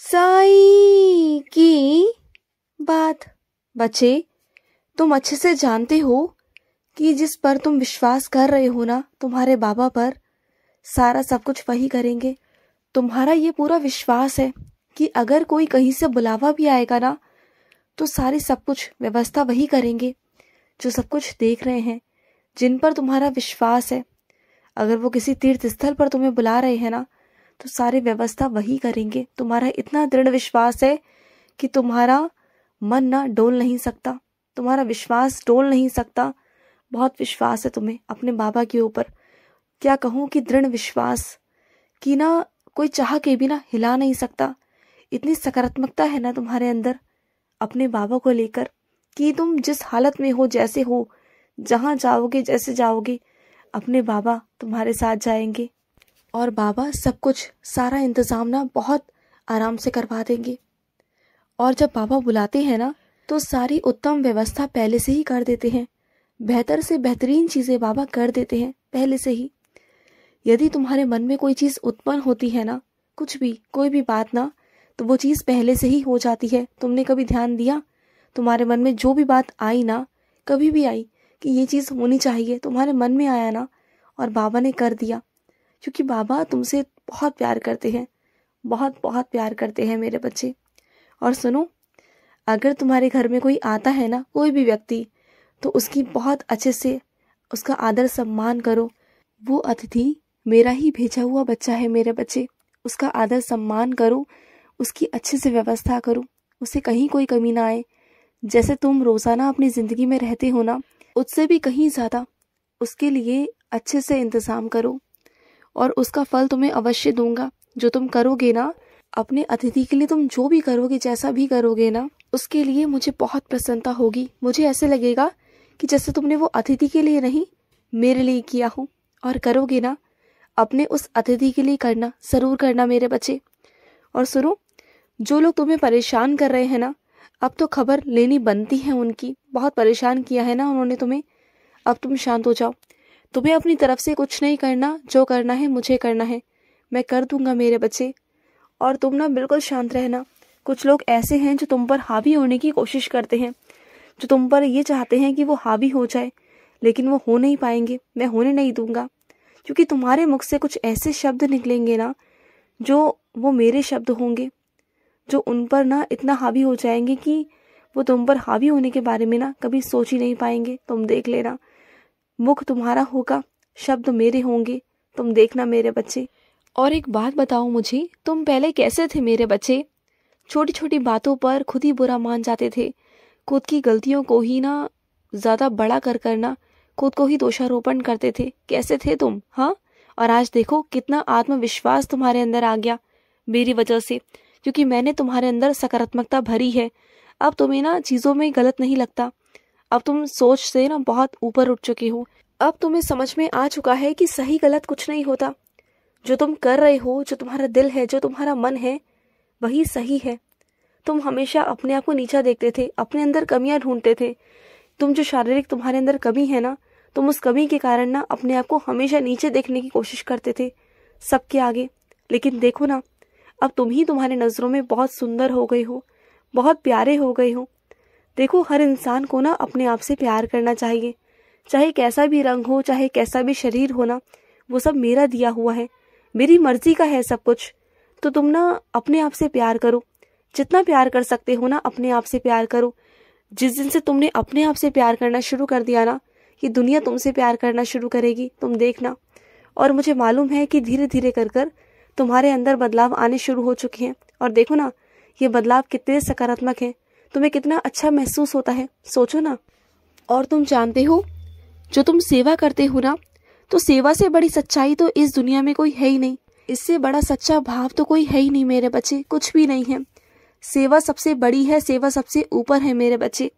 साईं की बात। बच्चे, तुम अच्छे से जानते हो कि जिस पर तुम विश्वास कर रहे हो ना, तुम्हारे बाबा पर, सारा सब कुछ वही करेंगे। तुम्हारा ये पूरा विश्वास है कि अगर कोई कहीं से बुलावा भी आएगा ना, तो सारी सब कुछ व्यवस्था वही करेंगे जो सब कुछ देख रहे हैं, जिन पर तुम्हारा विश्वास है। अगर वो किसी तीर्थ स्थल पर तुम्हें बुला रहे हैं ना, तो सारी व्यवस्था वही करेंगे। तुम्हारा इतना दृढ़ विश्वास है कि तुम्हारा मन ना डोल नहीं सकता, तुम्हारा विश्वास डोल नहीं सकता। बहुत विश्वास है तुम्हें अपने बाबा के ऊपर। क्या कहूँ कि दृढ़ विश्वास कि ना कोई चाह के भी ना हिला नहीं सकता। इतनी सकारात्मकता है ना तुम्हारे अंदर अपने बाबा को लेकर कि तुम जिस हालत में हो, जैसे हो, जहाँ जाओगे, जैसे जाओगे, अपने बाबा तुम्हारे साथ जाएंगे और बाबा सब कुछ, सारा इंतजाम ना बहुत आराम से करवा देंगे। और जब बाबा बुलाते हैं ना, तो सारी उत्तम व्यवस्था पहले से ही कर देते हैं। बेहतर से बेहतरीन चीज़ें बाबा कर देते हैं पहले से ही। यदि तुम्हारे मन में कोई चीज़ उत्पन्न होती है ना, कुछ भी, कोई भी बात ना, तो वो चीज़ पहले से ही हो जाती है। तुमने कभी ध्यान दिया? तुम्हारे मन में जो भी बात आई ना, कभी भी आई कि ये चीज़ होनी चाहिए, तुम्हारे मन में आया ना, और बाबा ने कर दिया। क्योंकि बाबा तुमसे बहुत प्यार करते हैं, बहुत बहुत प्यार करते हैं मेरे बच्चे। और सुनो, अगर तुम्हारे घर में कोई आता है ना, कोई भी व्यक्ति, तो उसकी बहुत अच्छे से उसका आदर सम्मान करो। वो अतिथि मेरा ही भेजा हुआ बच्चा है मेरे बच्चे। उसका आदर सम्मान करो, उसकी अच्छे से व्यवस्था करो, उसे कहीं कोई कमी ना आए। जैसे तुम रोज़ाना अपनी ज़िंदगी में रहते हो ना, उससे भी कहीं ज़्यादा उसके लिए अच्छे से इंतज़ाम करो, और उसका फल तुम्हें अवश्य दूंगा। जो तुम करोगे ना अपने अतिथि के लिए, तुम जो भी करोगे, जैसा भी करोगे ना, उसके लिए मुझे बहुत प्रसन्नता होगी। मुझे ऐसे लगेगा कि जैसे तुमने वो अतिथि के लिए नहीं, मेरे लिए किया हो। और करोगे ना, अपने उस अतिथि के लिए करना, ज़रूर करना मेरे बच्चे। और सुनो, जो लोग तुम्हें परेशान कर रहे हैं ना, अब तो खबर लेनी बनती है उनकी। बहुत परेशान किया है ना उन्होंने तुम्हें। अब तुम शांत हो जाओ। तुम्हें अपनी तरफ से कुछ नहीं करना, जो करना है मुझे करना है, मैं कर दूंगा मेरे बच्चे। और तुम ना बिल्कुल शांत रहना। कुछ लोग ऐसे हैं जो तुम पर हावी होने की कोशिश करते हैं, जो तुम पर ये चाहते हैं कि वो हावी हो जाए, लेकिन वो हो नहीं पाएंगे। मैं होने नहीं दूंगा, क्योंकि तुम्हारे मुख से कुछ ऐसे शब्द निकलेंगे ना, जो वो मेरे शब्द होंगे, जो उन पर ना इतना हावी हो जाएंगे कि वो तुम पर हावी होने के बारे में ना कभी सोच ही नहीं पाएंगे। तुम देख लेना, मुख तुम्हारा होगा, शब्द मेरे होंगे, तुम देखना मेरे बच्चे। और एक बात बताओ मुझे, तुम पहले कैसे थे मेरे बच्चे? छोटी छोटी बातों पर खुद ही बुरा मान जाते थे, खुद की गलतियों को ही ना ज़्यादा बड़ा कर करना खुद को ही दोषारोपण करते थे। कैसे थे तुम, हाँ? और आज देखो कितना आत्मविश्वास तुम्हारे अंदर आ गया मेरी वजह से, क्योंकि मैंने तुम्हारे अंदर सकारात्मकता भरी है। अब तुम्हें ना चीज़ों में गलत नहीं लगता। अब तुम सोच से ना बहुत ऊपर उठ चुके हो। अब तुम्हें समझ में आ चुका है कि सही गलत कुछ नहीं होता। जो तुम कर रहे हो, जो तुम्हारा दिल है, जो तुम्हारा मन है, वही सही है। तुम हमेशा अपने आप को नीचा देखते थे, अपने अंदर कमियां ढूंढते थे। तुम जो शारीरिक तुम्हारे अंदर कमी है ना, तुम उस कमी के कारण ना अपने आप को हमेशा नीचे देखने की कोशिश करते थे सबके आगे। लेकिन देखो ना, अब तुम ही तुम्हारे नज़रों में बहुत सुंदर हो गए हो, बहुत प्यारे हो गए हो। देखो, हर इंसान को ना अपने आप से प्यार करना चाहिए। चाहे कैसा भी रंग हो, चाहे कैसा भी शरीर हो ना, वो सब मेरा दिया हुआ है, मेरी मर्जी का है सब कुछ। तो तुम ना अपने आप से प्यार करो, जितना प्यार कर सकते हो ना अपने आप से प्यार करो। जिस दिन से तुमने अपने आप से प्यार करना शुरू कर दिया ना, ये दुनिया तुमसे प्यार करना शुरू करेगी, तुम देखना। और मुझे मालूम है कि धीरे धीरे कर कर तुम्हारे अंदर बदलाव आने शुरू हो चुके हैं। और देखो ना, ये बदलाव कितने सकारात्मक हैं, तुम्हें कितना अच्छा महसूस होता है, सोचो ना। और तुम जानते हो, जो तुम सेवा करते हो ना, तो सेवा से बड़ी सच्चाई तो इस दुनिया में कोई है ही नहीं। इससे बड़ा सच्चा भाव तो कोई है ही नहीं मेरे बच्चे, कुछ भी नहीं है। सेवा सबसे बड़ी है, सेवा सबसे ऊपर है मेरे बच्चे।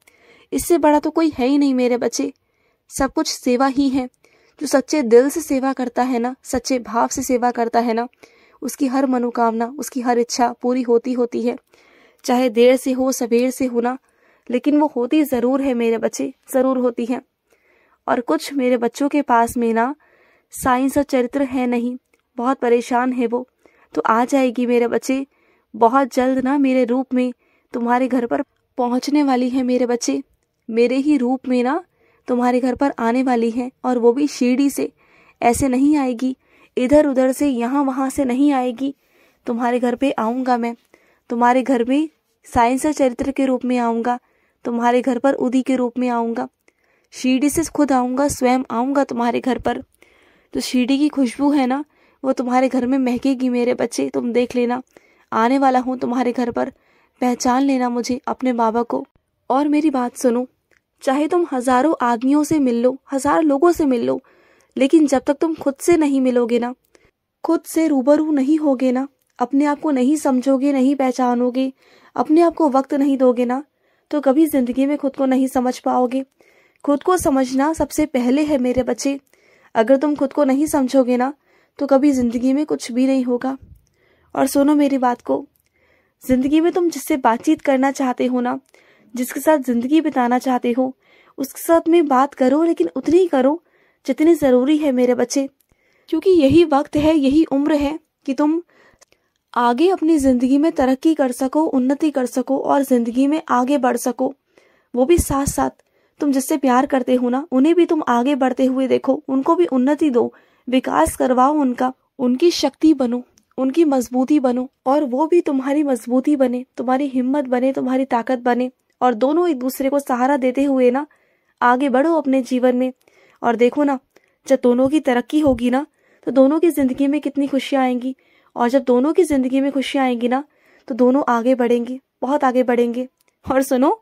इससे बड़ा तो कोई है ही नहीं मेरे बच्चे। सब कुछ सेवा ही है। जो सच्चे दिल से सेवा करता है ना, सच्चे भाव से सेवा करता है ना, उसकी हर मनोकामना, उसकी हर इच्छा पूरी होती होती है। चाहे देर से हो, सवेर से हो ना, लेकिन वो होती ज़रूर है मेरे बच्चे, ज़रूर होती है। और कुछ मेरे बच्चों के पास में ना साइंस और चरित्र है नहीं, बहुत परेशान है वो, तो आ जाएगी मेरे बच्चे। बहुत जल्द ना मेरे रूप में तुम्हारे घर पर पहुंचने वाली है मेरे बच्चे। मेरे ही रूप में ना तुम्हारे घर पर आने वाली है, और वो भी शिरडी से। ऐसे नहीं आएगी, इधर उधर से, यहाँ वहाँ से नहीं आएगी। तुम्हारे घर पे आऊँगा मैं, तुम्हारे घर में साईं चरित्र के रूप में आऊँगा, तुम्हारे घर पर उदी के रूप में आऊँगा। शिरडी से खुद आऊँगा, स्वयं आऊँगा तुम्हारे घर पर। तो शिरडी की खुशबू है ना, वो तुम्हारे घर में महकेगी मेरे बच्चे। तुम देख लेना, आने वाला हूँ तुम्हारे घर पर। पहचान लेना मुझे, अपने बाबा को। और मेरी बात सुनो, चाहे तुम हजारों आदमियों से मिल लो, 1000 लोगों से मिल लो, लेकिन जब तक तुम खुद से नहीं मिलोगे ना, खुद से रूबरू नहीं होगे ना, अपने आप को नहीं समझोगे, नहीं पहचानोगे, अपने आप को वक्त नहीं दोगे ना, तो कभी जिंदगी में खुद को नहीं समझ पाओगे। खुद को समझना सबसे पहले है मेरे बच्चे। अगर तुम खुद को नहीं समझोगे ना, तो कभी जिंदगी में कुछ भी नहीं होगा। और सुनो मेरी बात को, जिंदगी में तुम जिससे बातचीत करना चाहते हो ना, जिसके साथ जिंदगी बिताना चाहते हो, उसके साथ में बात करो, लेकिन उतनी ही करो जितनी जरूरी है मेरे बच्चे। क्योंकि यही वक्त है, यही उम्र है कि तुम आगे अपनी जिंदगी में तरक्की कर सको, उन्नति कर सको, और जिंदगी में आगे बढ़ सको। वो भी साथ साथ तुम जिससे प्यार करते हो ना, उन्हें भी तुम आगे बढ़ते हुए देखो, उनको भी उन्नति दो, विकास करवाओ उनका, उनकी शक्ति बनो, उनकी मजबूती बनो, और वो भी तुम्हारी मजबूती बने, तुम्हारी हिम्मत बने, तुम्हारी ताकत बने। और दोनों एक दूसरे को सहारा देते हुए ना आगे बढ़ो अपने जीवन में। और देखो ना, जब दोनों की तरक्की होगी ना, तो दोनों की जिंदगी में कितनी खुशियां आएंगी। और जब दोनों की जिंदगी में खुशियां आएंगी ना, तो दोनों आगे बढ़ेंगे, बहुत आगे बढ़ेंगे। और सुनो,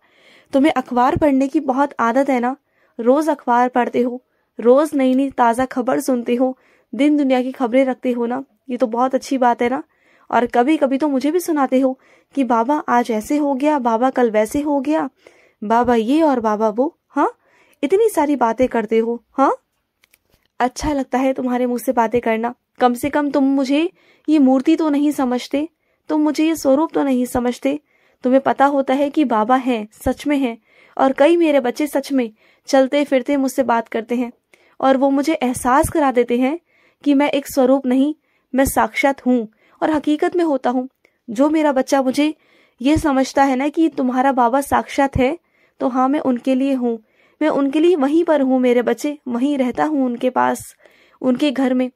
तुम्हें अखबार पढ़ने की बहुत आदत है ना, रोज अखबार पढ़ते हो, रोज नई नई ताज़ा खबर सुनते हो, दिन दुनिया की खबरें रखते हो ना, ये तो बहुत अच्छी बात है ना। और कभी कभी तो मुझे भी सुनाते हो कि बाबा आज ऐसे हो गया, बाबा कल वैसे हो गया, बाबा ये और बाबा वो। हाँ, इतनी सारी बातें करते हो। हाँ, अच्छा लगता है तुम्हारे मुंह से बातें करना। कम से कम तुम मुझे ये मूर्ति तो नहीं समझते, तुम मुझे ये स्वरूप तो नहीं समझते। तुम्हें पता होता है कि बाबा हैं, सच में हैं, और कई मेरे बच्चे सच में चलते फिरते मुझसे बात करते हैं, और वो मुझे एहसास करा देते हैं कि मैं एक स्वरूप नहीं, मैं साक्षात हूँ, और हकीकत में होता हूँ। जो मेरा बच्चा मुझे ये समझता है ना कि तुम्हारा बाबा साक्षात है, तो हाँ, मैं उनके लिए हूँ, मैं उनके लिए वहीं पर हूँ मेरे बच्चे, वहीं रहता हूँ उनके पास, उनके घर में।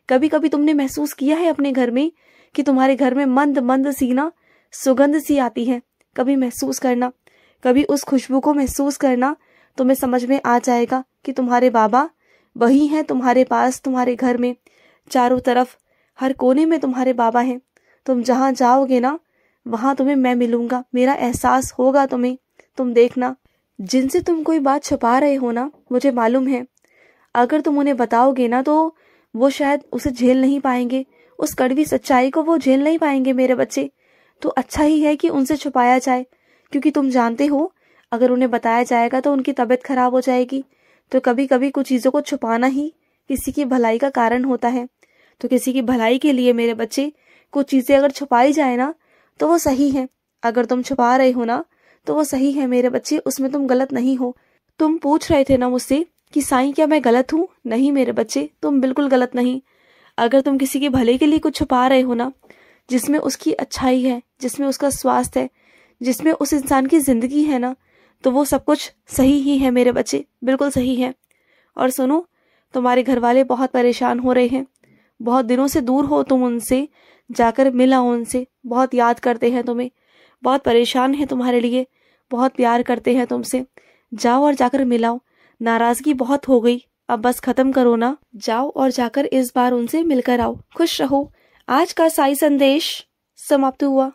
कभी कभी तुमने महसूस किया है अपने घर में कि तुम्हारे घर में मंद मंद सी ना सुगंध सी आती है? कभी महसूस करना, कभी उस खुशबू को महसूस करना, तुम्हें समझ में आ जाएगा कि तुम्हारे बाबा वही हैं तुम्हारे पास, तुम्हारे घर में, चारों तरफ, हर कोने में तुम्हारे बाबा हैं। तुम जहाँ जाओगे ना, वहां तुम्हें मैं मिलूंगा, मेरा एहसास होगा तुम्हें। तुम देखना, जिनसे तुम कोई बात छुपा रहे हो ना, मुझे मालूम है, अगर तुम उन्हें बताओगे ना, तो वो शायद उसे झेल नहीं पाएंगे, उस कड़वी सच्चाई को वो झेल नहीं पाएंगे मेरे बच्चे। तो अच्छा ही है कि उनसे छुपाया जाए, क्योंकि तुम जानते हो, अगर उन्हें बताया जाएगा तो उनकी तबीयत खराब हो जाएगी। तो कभी कभी कुछ चीजों को छुपाना ही किसी की भलाई का कारण होता है। तो किसी की भलाई के लिए मेरे बच्चे, कुछ चीजें अगर छुपाई जाए ना, तो वो सही है। अगर तुम छुपा रहे हो ना, तो वो सही है मेरे बच्चे, उसमें तुम गलत नहीं हो। तुम पूछ रहे थे ना मुझसे कि साईं क्या मैं गलत हूँ? नहीं मेरे बच्चे, तुम बिल्कुल गलत नहीं। अगर तुम किसी के भले के लिए कुछ छुपा रहे हो ना, जिसमें उसकी अच्छाई है, जिसमें उसका स्वास्थ्य है, जिसमें उस इंसान की जिंदगी है ना, तो वो सब कुछ सही ही है मेरे बच्चे, बिल्कुल सही है। और सुनो, तुम्हारे घर वाले बहुत परेशान हो रहे हैं, बहुत दिनों से दूर हो तुम उनसे, जाकर मिल आओ उनसे, बहुत याद करते हैं तुम्हें, बहुत परेशान है तुम्हारे लिए, बहुत प्यार करते हैं तुमसे। जाओ और जाकर मिलाओ, नाराजगी बहुत हो गई, अब बस खत्म करो ना। जाओ और जाकर इस बार उनसे मिलकर आओ। खुश रहो। आज का साई संदेश समाप्त हुआ।